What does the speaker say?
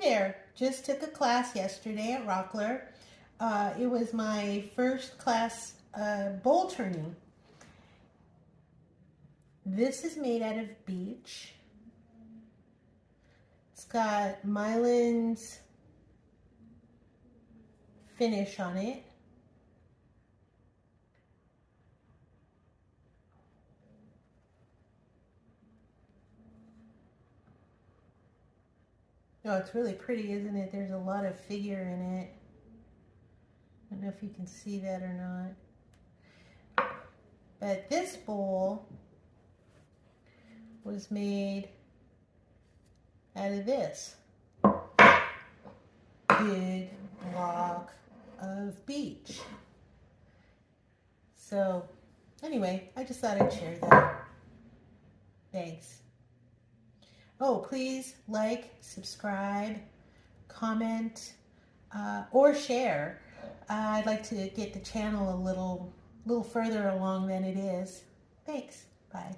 there. Just took a class yesterday at Rockler. It was my first class bowl turning. This is made out of beech. It's got Mylands finish on it. Oh, it's really pretty, isn't it? There's a lot of figure in it. I don't know if you can see that or not. But this bowl was made out of this big block of beech. So anyway, I just thought I'd share that. Thanks. Oh, please like, subscribe, comment, or share. I'd like to get the channel a little further along than it is. Thanks. Bye.